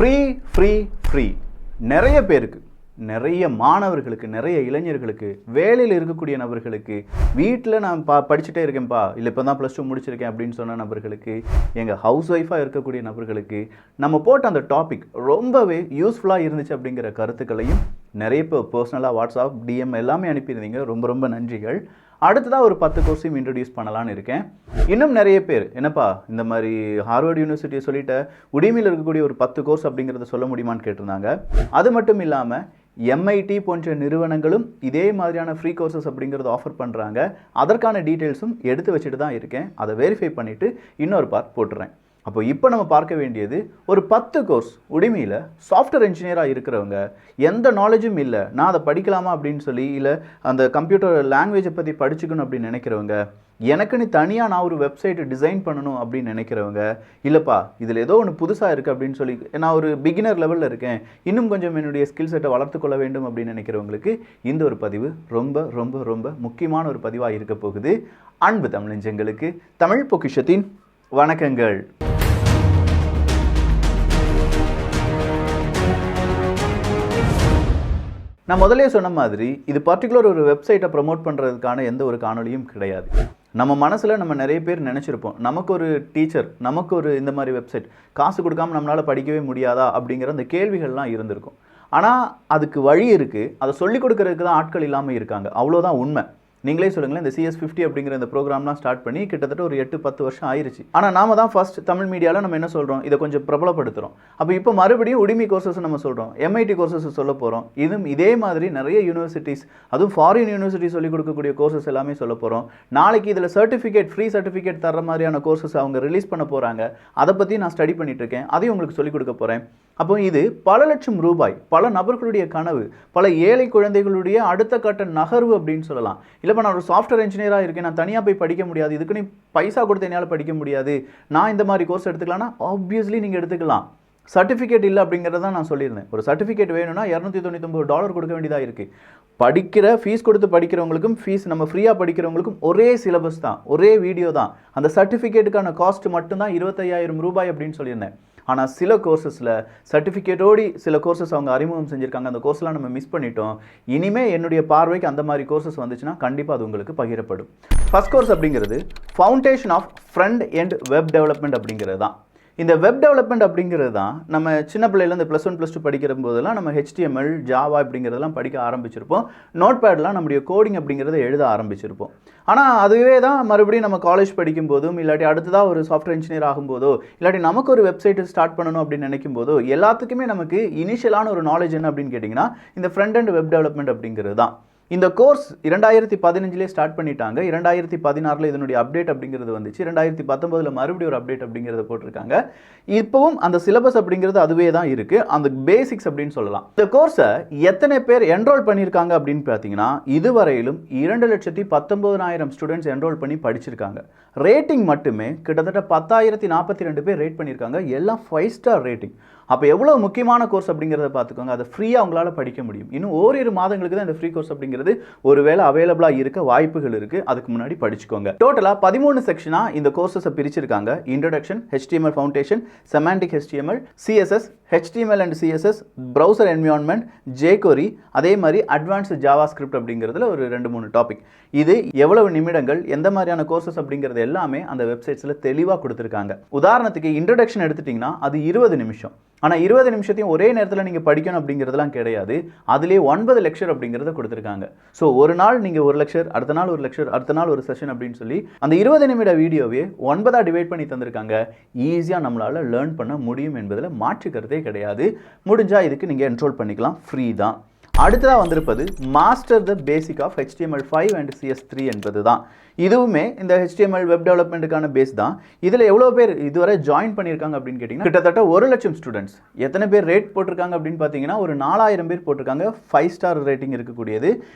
Free free free நிறைய பேருக்கு, நிறைய மாணவர்களுக்கு, நிறைய இளைஞர்களுக்கு, வேலையில் இருக்கக்கூடிய நபர்களுக்கு, வீட்டில் நான் படிச்சுட்டே இருக்கேன்ப்பா, இல்லை இப்போ தான் +2 முடிச்சிருக்கேன் அப்படின்னு சொன்ன நபர்களுக்கு, எங்கள் ஹவுஸ் ஒய்ஃபாக இருக்கக்கூடிய நபர்களுக்கு நம்ம போட்ட அந்த டாபிக் ரொம்பவே யூஸ்ஃபுல்லாக இருந்துச்சு அப்படிங்கிற கருத்துக்களையும் நிறைய பேர் பர்சனலாக வாட்ஸ்அப், டிஎம் எல்லாமே அனுப்பியிருந்தீங்க. ரொம்ப ரொம்ப நன்றிகள். அடுத்ததாக ஒரு 10 கோர்ஸையும் இன்ட்ரடியூஸ் பண்ணலான்னு இருக்கேன். இன்னும் நிறைய பேர் என்னப்பா இந்த மாதிரி ஹார்வர்ட் யூனிவர்சிட்டியை சொல்லிட்ட உடிமையில் இருக்கக்கூடிய ஒரு 10 கோர்ஸ் அப்படிங்கிறத சொல்ல முடியுமான்னு கேட்டிருந்தாங்க. அது மட்டும் இல்லாமல் MIT போன்ற நிறுவனங்களும் இதே மாதிரியான ஃப்ரீ கோர்சஸ் அப்படிங்கிறத ஆஃபர் பண்ணுறாங்க. அதற்கான டீட்டெயில்ஸும் எடுத்து வச்சுட்டு தான் இருக்கேன். அதை வெரிஃபை பண்ணிவிட்டு இன்னொரு பார்ட் போட்டுறேன். அப்போ இப்போ நம்ம பார்க்க வேண்டியது ஒரு 10 கோர்ஸ். உடிமையில் சாஃப்ட்வேர் இன்ஜினியராக இருக்கிறவங்க, எந்த நாலேஜும் இல்லை, நான் அதை படிக்கலாமா அப்படின்னு சொல்லி, இல்லை அந்த கம்ப்யூட்டர் லாங்குவேஜை பற்றி படிச்சுக்கணும் அப்படின்னு நினைக்கிறவங்க, எனக்குன்னு தனியாக நான் ஒரு வெப்சைட் டிசைன் பண்ணணும் அப்படின்னு நினைக்கிறவங்க, இல்லைப்பா இதில் ஏதோ ஒன்று புதுசாக இருக்குது அப்படின்னு சொல்லி நான் ஒரு பிகினர் லெவலில் இருக்கேன், இன்னும் கொஞ்சம் என்னுடைய ஸ்கில் செட்டை வளர்த்துக்கொள்ள வேண்டும் அப்படின்னு நினைக்கிறவங்களுக்கு இந்த ஒரு பதிவு ரொம்ப ரொம்ப ரொம்ப முக்கியமான ஒரு பதிவாக இருக்க போகுது. அன்பு தமிழ் நெஞ்சங்களுக்கு தமிழ் பொக்கிஷத்தின் வணக்கங்கள். நான் முதலே சொன்ன மாதிரி இது பர்டிகுலர் ஒரு வெப்சைட்டை ப்ரமோட் பண்ணுறதுக்கான எந்த ஒரு காணொலியும் கிடையாது. நம்ம மனசில் நம்ம நிறைய பேர் நினச்சிருப்போம், நமக்கு ஒரு டீச்சர், நமக்கு ஒரு இந்த மாதிரி வெப்சைட் காசு கொடுக்காமல் நம்மளால் படிக்கவே முடியாதா அப்படிங்கிற அந்த கேள்விகள்லாம் இருந்திருக்கும். ஆனால் அதுக்கு வழி இருக்குது. அதை சொல்லிக் கொடுக்கறதுக்கு தான் ஆட்கள் இல்லாமல் இருக்காங்க. அவ்வளோதான் உண்மை. நீங்களே சொல்லுங்களேன், இந்த CS50 அப்படிங்கிற இந்த ப்ரோக்ராம்லாம் ஸ்டார்ட் பண்ணி கிட்டத்தட்ட ஒரு 8-10 வருஷம் ஆயிடுச்சு. ஆனால் நாம தான் ஃபர்ஸ்ட் தமிழ் மீடியாவில் நம்ம என்ன சொல்கிறோம், இதை கொஞ்சம் பிரபலப்படுத்துகிறோம். அப்போ இப்போ மறுபடியும் உடிமை கோர்சஸ் நம்ம சொல்கிறோம், MIT கோர்சஸ் சொல்ல போகிறோம். இதுவும் இதே மாதிரி நிறைய யூனிவர்சிட்டிஸ், அதுவும் ஃபாரின் யூனிவர்சிட்டி சொல்லிக் கொடுக்கக்கூடிய கோர்சஸ் எல்லாமே சொல்ல போகிறோம். நாளைக்கு இதில் சர்டிஃபிகேட், ஃப்ரீ சர்டிஃபிகேட் தர மாதிரியான கோர்சஸ் அவங்க ரிலீஸ் பண்ண போகிறாங்க. அதை பற்றி நான் ஸ்டடி பண்ணிட்டு இருக்கேன். அதையும் உங்களுக்கு சொல்லிக் கொடுக்க போகிறேன். அப்போ இது பல லட்சம் ரூபாய், பல நபர்களுடைய கனவு, பல ஏழை குழந்தைகளுடைய அடுத்த கட்ட நகர்வு அப்படின்னு சொல்லலாம். இல்லைப்பா நான் ஒரு சாஃப்ட்வேர் இன்ஜினியராக இருக்கேன், நான் தனியாக போய் படிக்க முடியாது, இதுக்கு நீ பைசா கொடுத்து என்னால் படிக்க முடியாது, நான் இந்த மாதிரி கோர்ஸ் எடுத்துக்கலாம்னா ஆப்வியஸ்லி நீங்கள் எடுத்துக்கலாம். சர்டிஃபிகேட் இல்லை அப்படிங்கிறத நான் சொல்லியிருந்தேன். ஒரு சர்டிஃபிகேட் வேணும்னா $299 கொடுக்க வேண்டியதாக இருக்குது. படிக்கிற ஃபீஸ் கொடுத்து படிக்கிறவங்களுக்கும் ஃபீஸ் நம்ம ஃப்ரீயாக படிக்கிறவங்களுக்கும் ஒரே சிலபஸ் தான், ஒரே வீடியோ தான். அந்த சர்டிஃபிகேட்டுக்கான காஸ்ட் மட்டும்தான் 25,000 ரூபாய் அப்படின்னு சொல்லியிருந்தேன். ஆனால் சில கோர்சஸில் சர்டிஃபிகேட்டோடு சில கோர்சஸ் அவங்க அறிமுகம் செஞ்சுருக்காங்க. அந்த கோர்ஸ்லாம் நம்ம மிஸ் பண்ணிட்டோம். இனிமேல் என்னுடைய பார்வைக்கு அந்த மாதிரி கோர்சஸ் வந்துச்சுன்னா கண்டிப்பாக அது உங்களுக்கு பகிரப்படும். ஃபர்ஸ்ட் கோர்ஸ் அப்படிங்கிறது foundation of front end web development அப்படிங்கிறது தான். இந்த வெப் டெவலப்மெண்ட் அப்படிங்கிறது தான் நம்ம சின்ன பிள்ளையிலேருந்து +1 +2 படிக்கிற போதெல்லாம் நம்ம HTML, ஜாவா அப்படிங்கிறதெல்லாம் படிக்க ஆரம்பிச்சிருப்போம். நோட்பேட்லாம் நம்முடைய கோடிங் அப்படிங்கிறத எழுத ஆரம்பிச்சிருப்போம். ஆனால் அதுவே தான் மறுபடியும் நம்ம காலேஜ் படிக்கும் போதும், இல்லாட்டி அடுத்ததாக ஒரு சாஃப்ட்வேர் இன்ஜினியர் ஆகும்போதோ, இல்லாட்டி நமக்கு ஒரு வெப்சைட் ஸ்டார்ட் பண்ணணும் அப்படின்னு நினைக்கும் போதோ, எல்லாத்துக்குமே நமக்கு இனிஷியலான ஒரு நாலேஜ் என்ன அப்படின்னு கேட்டிங்கன்னா இந்த ஃப்ரண்ட் அண்ட் வெப் டெவலப்மெண்ட் அப்படிங்கிறது தான். இந்த கோர்ஸ் 2015 ஸ்டார்ட் பண்ணிட்டாங்க. 2016 இதனுடைய அப்டேட் அப்படிங்கிறது வந்துச்சு. 2019 மறுபடியும் ஒரு அப்டேட் அப்படிங்கிறத போட்டிருக்காங்க. இப்போவும் அந்த சிலபஸ் அப்படிங்கிறது அதுவே தான் இருக்கு. அந்த பேசிக்ஸ் அப்படின்னு சொல்லலாம். இந்த கோர்ஸை எத்தனை பேர் என்ரோல் பண்ணியிருக்காங்க அப்படின்னு பார்த்தீங்கன்னா இதுவரையிலும் 2,19,000 ஸ்டூடெண்ட்ஸ் என்ரோல் பண்ணி படிச்சிருக்காங்க. ரேட்டிங் மட்டுமே கிட்டத்தட்ட 10,042 பேர் ரேட் பண்ணியிருக்காங்க. எல்லாம் 5 ஸ்டார் ரேட்டிங். அப்போ எவ்வளோ முக்கியமான கோர்ஸ் அப்படிங்கிறத பார்த்துக்கோங்க. அதை ஃப்ரீயாக உங்களால் படிக்க முடியும். இன்னும் ஓரிரு மாதங்களுக்கு தான் இந்த ஃப்ரீ கோர்ஸ் அப்படிங்கிறது ஒருவேளை அவைலபிளாக இருக்க வாய்ப்புகள் இருக்குது. அதுக்கு முன்னாடி படிச்சுக்கோங்க. டோட்டலாக 13 செக்ஷனாக இந்த கோர்சஸை பிரிச்சிருக்காங்க. Introduction, HTML foundation, semantic HTML, CSS, HTML and CSS, browser environment, jQuery, அதே மாதிரி அட்வான்ஸ்டு ஜாவா ஸ்கிரிப்ட் அப்படிங்கிறதுல ஒரு 2-3 டாபிக். இது எவ்வளவு நிமிடங்கள், எந்த மாதிரியான கோர்சஸ் அப்படிங்கிறது எல்லாமே அந்த வெப்சைட்ஸில் தெளிவாக கொடுத்துருக்காங்க. உதாரணத்துக்கு இன்ட்ரோடக்ஷன் எடுத்துட்டிங்கன்னா அது 20 நிமிஷம். ஆனால் 20 நிமிஷத்தையும் ஒரே நேரத்தில் நீங்கள் படிக்கணும் அப்படிங்கிறதுலாம் கிடையாது. அதுலேயே 9 லெக்சர் அப்படிங்கிறத கொடுத்துருக்காங்க. ஸோ ஒரு நாள் நீங்கள் ஒரு லெக்சர், அடுத்த நாள் ஒரு லெக்சர், அடுத்த நாள் ஒரு செஷன் அப்படின்னு சொல்லி அந்த 20 நிமிட வீடியோவே 9ஆக டிவைட் பண்ணி தந்திருக்காங்க. ஈஸியாக நம்மளால் லேர்ன் பண்ண முடியும் என்பதில் மாற்றுக்கிறதே கிடையாது. முடிஞ்சால் இதுக்கு நீங்கள் என்ரோல் பண்ணிக்கலாம். ஃப்ரீ தான். அடுத்ததாக வந்திருப்பது master the basic of HTML5 and CS3 என்பது தான். இதுவுமே இந்த HTML வெப் டெவலப்மெண்ட்டுக்கான பேஸ் தான். இதில் எவ்வளோ பேர் இதுவரை ஜாயின் பண்ணியிருக்காங்க அப்படின்னு கேட்டிங்கன்னா கிட்டத்தட்ட 1,00,000 ஸ்டூடெண்ட்ஸ். எத்தனை பேர் ரேட் போட்டிருக்காங்க அப்படின்னு பார்த்தீங்கன்னா ஒரு 4,000 பேர் போட்டிருக்காங்க. 5 ஸ்டார் ரேட்டிங் இருக்கக்கூடியது.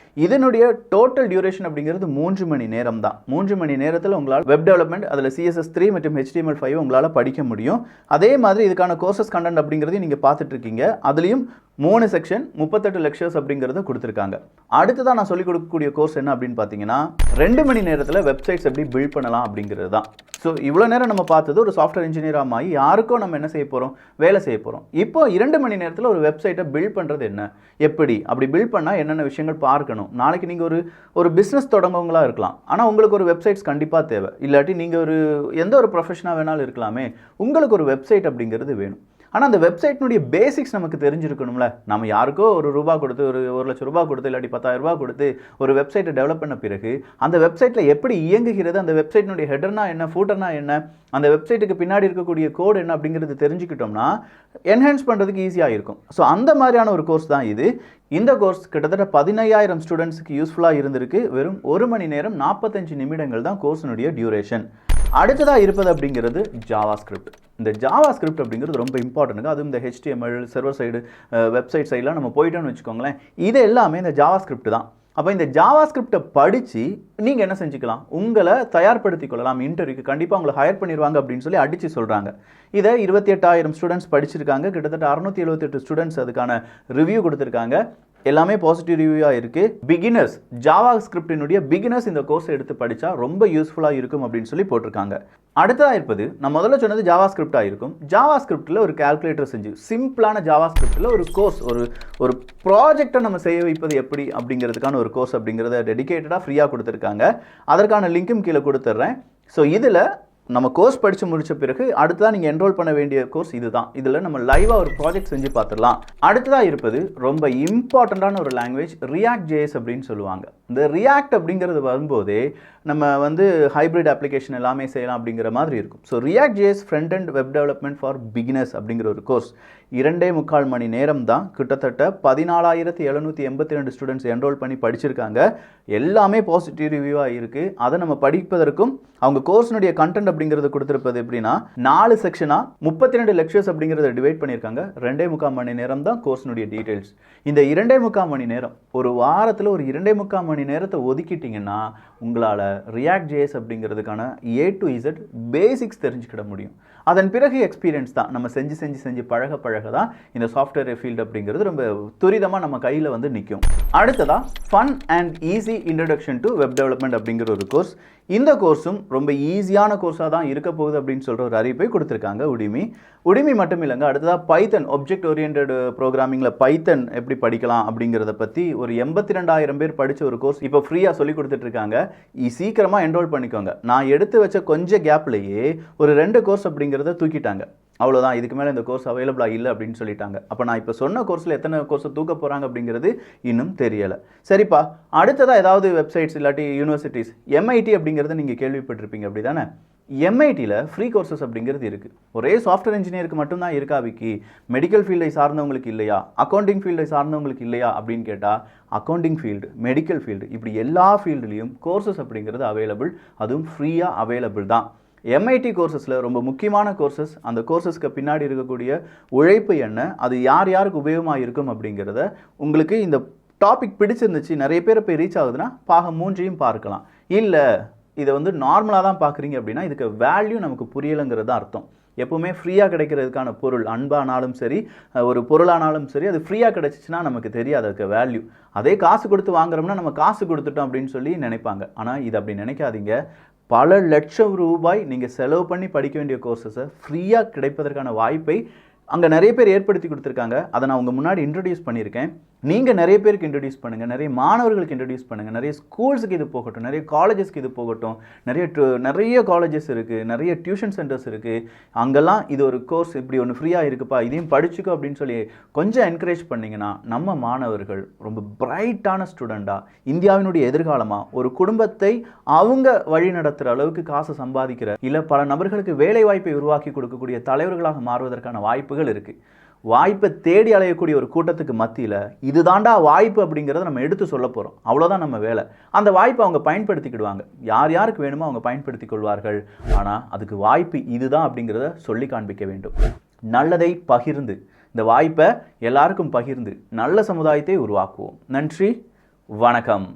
இதனுடைய டோட்டல் டியூரேஷன் அப்படிங்கிறது 3 மணி நேரம் தான். 3 மணி நேரத்தில் உங்களால் வெப் டெவலப்மெண்ட், அதில் CSS3 மற்றும் HTML5 உங்களால் படிக்க முடியும். அதே மாதிரி இதுக்கான கோர்சஸ் கண்டென்ட் அப்படிங்கிறதையும் நீங்கள் பார்த்துட்டு இருக்கீங்க. அதுலேயும் 3 செக்ஷன் 38 லெக்சர்ஸ் அப்படிங்கிறத கொடுத்துருக்காங்க. அடுத்ததான் நான் சொல்லிக் கொடுக்கக்கூடிய கோர்ஸ் என்ன அப்படின்னு பார்த்தீங்கன்னா 2 மணி நேரத்தில் வெப்சைட்ஸ் எப்படி பில்ட் பண்ணலாம் அப்படிங்கிறது தான். ஸோ இவ்வளோ நேரம் நம்ம பார்த்தது ஒரு சாஃப்ட்வேர் இன்ஜினியராக மாறி யாருக்கோ நம்ம என்ன செய்ய போகிறோம், வேலை செய்ய போகிறோம். இப்போ 2 மணி நேரத்தில் ஒரு வெப்சைட்டை பில்ட் பண்ணுறது என்ன, எப்படி அப்படி பில்ட் பண்ணால் என்னென்ன விஷயங்கள் பார்க்கணும். நாளைக்கு நீங்கள் ஒரு பிஸ்னஸ் தொடங்கவங்களா இருக்கலாம், ஆனால் உங்களுக்கு ஒரு வெப்சைட்ஸ் கண்டிப்பாக தேவை. இல்லாட்டி நீங்கள் எந்த ஒரு ப்ரொஃபஷனாக வேணாலும் இருக்கலாமே, உங்களுக்கு ஒரு வெப்சைட் அப்படிங்கிறது வேணும். ஆனால் அந்த வெப்சைட்னுடைய பேசிக்ஸ் நமக்கு தெரிஞ்சிருக்கணும்ல. நம்ம யாருக்கோ ₹1 கொடுத்து ஒரு லட்சம் கொடுத்து இல்லாட்டி ₹10,000 கொடுத்து ஒரு வெப்சைட்டை டெவலப் பண்ண பிறகு அந்த வெப்சைட்டில் எப்படி இயங்குகிறது, அந்த வெப்சைட்னுடைய ஹெடர்னா என்ன, ஃபூட்டர்னா என்ன, அந்த வெப்சைட்டுக்கு பின்னாடி இருக்கக்கூடிய கோட் என்ன அப்படிங்கிறது தெரிஞ்சுக்கிட்டோம்னா என்ஹான்ஸ் பண்ணுறதுக்கு ஈஸியாக இருக்கும். ஸோ அந்த மாதிரியான ஒரு கோர்ஸ் தான் இது. இந்த கோர்ஸ் கிட்டத்தட்ட 15,000 ஸ்டூடெண்ட்ஸுக்கு யூஸ்ஃபுல்லாக இருந்திருக்கு. வெறும் 1 மணி நேரம் 45 நிமிடங்கள் தான் கோர்ஸினுடைய டியூரேஷன். அடுத்ததாக இருப்பது அப்படிங்கிறது ஜாவா ஸ்கிரிப்ட். இந்த ஜாவா ஸ்கிரிப்ட் அப்படிங்கிறது ரொம்ப இம்பார்ட்டன்ட்டுங்க. அதுவும் இந்த HTML சர்வர் சைடு வெப்சைட் சைடெலாம் நம்ம போயிட்டோம்னு வச்சுக்கோங்களேன், இது எல்லாமே இந்த ஜாவா ஸ்கிரிப்ட் தான். அப்போ இந்த ஜாவா ஸ்கிரிப்டை படித்து நீங்கள் என்ன செஞ்சுக்கலாம், உங்களை தயார்படுத்திக் கொள்ளலாம். இன்டர்வியூக்கு கண்டிப்பாக உங்களை ஹையர் பண்ணிடுவாங்க அப்படின்னு சொல்லி அடித்து சொல்கிறாங்க. இதை 28,000 ஸ்டூடெண்ட்ஸ் படிச்சிருக்காங்க. கிட்டத்தட்ட 678 ஸ்டூடெண்ட்ஸ் அதுக்கான ரிவ்யூ கொடுத்துருக்காங்க. எல்லாமே பாசிட்டிவ் ரிவ்யூவாக இருக்குது. பிகினர்ஸ், ஜாவா ஸ்கிரிப்டினுடைய பிகினர்ஸ் இந்த கோர்ஸை எடுத்து படித்தா ரொம்ப யூஸ்ஃபுல்லாக இருக்கும் அப்படின்னு சொல்லி போட்டிருக்காங்க. அடுத்ததாக இருப்பது, நான் முதல்ல சொன்னது ஜாவா ஸ்கிரிப்டாக இருக்கும். ஜாவா ஸ்கிரிப்டில் ஒரு கால்குலேட்டர் செஞ்சு சிம்பிளான ஜாவா ஸ்கிரிப்டில் ஒரு கோர்ஸ், ஒரு ப்ராஜெக்டை நம்ம செய்ய வைப்பது எப்படி அப்படிங்கிறதுக்கான ஒரு கோர்ஸ் அப்படிங்கிறத டெடிகேட்டடாக ஃப்ரீயாக கொடுத்துருக்காங்க. அதற்கான லிங்க்கும் கீழே கொடுத்துட்றேன். ஸோ இதில் நம்ம கோர்ஸ் படித்து முடித்த பிறகு அடுத்ததாக நீங்கள் என்ரோல் பண்ண வேண்டிய கோர்ஸ் இது தான். இதில் நம்ம லைவாக ஒரு ப்ராஜெக்ட் செஞ்சு பார்த்துடலாம். அடுத்ததாக இருப்பது ரொம்ப இம்பார்ட்டண்ட்டான ஒரு லாங்குவேஜ், ரியாக்ட் ஜேஎஸ் அப்படின்னு சொல்லுவாங்க. இந்த ரியாக்ட் அப்படிங்கிறது வரும்போதே நம்ம ஹைப்ரிட் அப்ளிகேஷன் எல்லாமே செய்யலாம் அப்படிங்கிற மாதிரி இருக்கும். So react JS front and web development for beginners அப்படிங்கிற ஒரு கோர்ஸ் 2.25 மணி நேரம் தான். கிட்டத்தட்ட 14,782 ஸ்டூடெண்ட்ஸ் என்ரோல் பண்ணி படிச்சிருக்காங்க. எல்லாமே பாசிட்டிவ் ரிவ்யூவாக இருக்குது. அதை நம்ம படிப்பதற்கும் அவங்க கோர்ஸினுடைய கண்டென்ட் அப்படிங்கிறது கொடுத்துருப்பது எப்படின்னா 4 செக்ஷனாக 32 லெக்சர்ஸ் அப்படிங்கிறத டிவைட் பண்ணியிருக்காங்க. 2.25 மணி நேரம் தான் கோர்ஸினுடைய டீட்டெயில்ஸ். இந்த 2.25 மணி நேரம், ஒரு வாரத்தில் ஒரு 2.25 மணி நேரத்தை ஒதுக்கிட்டிங்கன்னா உங்களால் ரியாக்ட் ஜேஎஸ் அப்படிங்கிறதுக்கான A to Z பேசிக்ஸ் தெரிஞ்சுக்கிட முடியும். அதன் பிறகு எக்ஸ்பீரியன்ஸ் தான். நம்ம செஞ்சு பழக தான் இந்த சாஃப்ட்வேர் ஃபீல்டு அப்படிங்கிறது ரொம்ப துரிதமாக நம்ம கையில் நிற்கும். அடுத்ததாக fun and easy introduction to web development அப்படிங்கிற ஒரு கோர்ஸ். இந்த கோர்ஸும் ரொம்ப ஈஸியான கோர்ஸாக தான் இருக்க போகுது அப்படின்னு சொல்கிற ஒரு அறிவிப்பை கொடுத்துருக்காங்க உடிமி மட்டும் இல்லைங்க. அடுத்ததாக பைத்தன், ஆப்ஜெக்ட் ஓரியன்டட் ப்ரோக்ராமிங்கில் பைத்தன் எப்படி படிக்கலாம் அப்படிங்கிறத பற்றி ஒரு 82,000 பேர் படித்த ஒரு கோர்ஸ் இப்போ ஃப்ரீயாக சொல்லி கொடுத்துட்ருக்காங்க. சீக்கிரமாக என்ரோல் பண்ணிக்கோங்க. நான் எடுத்து வச்ச கொஞ்சம் கேப்லேயே ஒரு 2 கோர்ஸ் அப்படிங்கிறத தூக்கிட்டாங்க. அவ்வளோதான், இதுக்கு மேலே இந்த கோர்ஸ் அவைலபிளாக இல்லை அப்படின்னு சொல்லிட்டாங்க. அப்போ நான் இப்போ சொன்ன கோர்ஸில் எத்தனை கோர்ஸை தூக்க போகிறாங்க அப்படிங்கிறது இன்னும் தெரியலை. சரிப்பா, அடுத்ததாக ஏதாவது வெப்சைட்ஸ் இல்லாட்டி யூனிவர்சிட்டிஸ், MIT அப்படிங்கிறது நீங்கள் கேள்விப்பட்டிருப்பீங்க அப்படி தானே? MITயில் ஃப்ரீ கோர்சஸ் அப்படிங்கிறது இருக்குது. ஒரே சாஃப்ட்வேர் இன்ஜினியருக்கு மட்டும்தான் இருக்கா விக்கி, மெடிக்கல் ஃபீல்டை சார்ந்தவங்களுக்கு இல்லையா, அக்கௌண்டிங் ஃபீல்டை சார்ந்தவங்களுக்கு இல்லையா அப்படின்னு கேட்டால் அக்கௌண்டிங் ஃபீல்டு, மெடிக்கல் ஃபீல்டு, இப்படி எல்லா ஃபீல்டுலேயும் கோர்சஸ் அப்படிங்கிறது அவைலபிள். அதுவும் ஃப்ரீயாக அவைலபிள் தான். MIT கோர்சஸில் ரொம்ப முக்கியமான கோர்சஸ், அந்த கோர்சஸ்க்கு பின்னாடி இருக்கக்கூடிய உழைப்பு என்ன, அது யார் யாருக்கு உபயோகமாக இருக்கும் அப்படிங்கிறத உங்களுக்கு இந்த டாபிக் பிடிச்சிருந்துச்சு, நிறைய பேர் போய் ரீச் ஆகுதுன்னா பாகம் 3ஐயும் பார்க்கலாம். இல்லை இதை நார்மலாக தான் பார்க்குறீங்க அப்படின்னா இதுக்கு வேல்யூ நமக்கு புரியலைங்கிறது அர்த்தம். எப்போவுமே ஃப்ரீயாக கிடைக்கிறதுக்கான பொருள், அன்பானாலும் சரி ஒரு பொருளானாலும் சரி, அது ஃப்ரீயாக கிடைச்சிச்சின்னா நமக்கு தெரியாது அதுக்கு வேல்யூ. அதே காசு கொடுத்து வாங்குறோம்னா நம்ம காசு கொடுத்துட்டோம் அப்படின்னு சொல்லி நினைப்பாங்க. ஆனால் இது அப்படி நினைக்காதீங்க. பல லட்சம் ரூபாய் நீங்கள் செலவு பண்ணி படிக்க வேண்டிய கோர்சஸை ஃப்ரீயாக கிடைப்பதற்கான வாய்ப்பை அங்கே நிறைய பேர் ஏற்படுத்தி கொடுத்துருக்காங்க. அதை நான் உங்கள் முன்னாடி இன்ட்ரடியூஸ் பண்ணியிருக்கேன். நீங்கள் நிறைய பேருக்கு இன்ட்ரடியூஸ் பண்ணுங்கள், நிறைய மாணவர்களுக்கு இன்ட்ரடியூஸ் பண்ணுங்கள். நிறைய ஸ்கூல்ஸுக்கு இது போகட்டும், நிறைய காலேஜஸ்க்கு இது போகட்டும். நிறைய காலேஜஸ் இருக்குது, நிறைய டியூஷன் சென்டர்ஸ் இருக்குது. அங்கெல்லாம் இது ஒரு கோர்ஸ் இப்படி ஒன்று ஃப்ரீயாக இருக்குப்பா, இதையும் படிச்சுக்கோ அப்படின்னு சொல்லி கொஞ்சம் என்கரேஜ் பண்ணிங்கன்னா நம்ம மாணவர்கள் ரொம்ப பிரைட்டான ஸ்டூடெண்ட்டாக, இந்தியாவினுடைய எதிர்காலமாக, ஒரு குடும்பத்தை அவங்க வழி நடத்துகிற அளவுக்கு காசு சம்பாதிக்கிற, இல்லை பல நபர்களுக்கு வேலை வாய்ப்பை உருவாக்கி கொடுக்கக்கூடிய தலைவர்களாக மாறுவதற்கான வாய்ப்புகள் இருக்குது. வாய்ப்பை தேடி அலையக்கூடிய ஒரு கூட்டத்துக்கு மத்தியில் இதுதாண்டா வாய்ப்பு அப்படிங்கிறத நம்ம எடுத்து சொல்ல போகிறோம். அவ்வளோதான் நம்ம வேலை. அந்த வாய்ப்பை அவங்க பயன்படுத்திக்கிடுவாங்க. யார் யாருக்கு வேணுமோ அவங்க பயன்படுத்தி கொள்வார்கள். ஆனால் அதுக்கு வாய்ப்பு இதுதான் அப்படிங்கிறத சொல்லி காண்பிக்க வேண்டும். நல்லதை பகிர்ந்து, இந்த வாய்ப்பை எல்லாருக்கும் பகிர்ந்து நல்ல சமுதாயத்தை உருவாக்குவோம். நன்றி, வணக்கம்.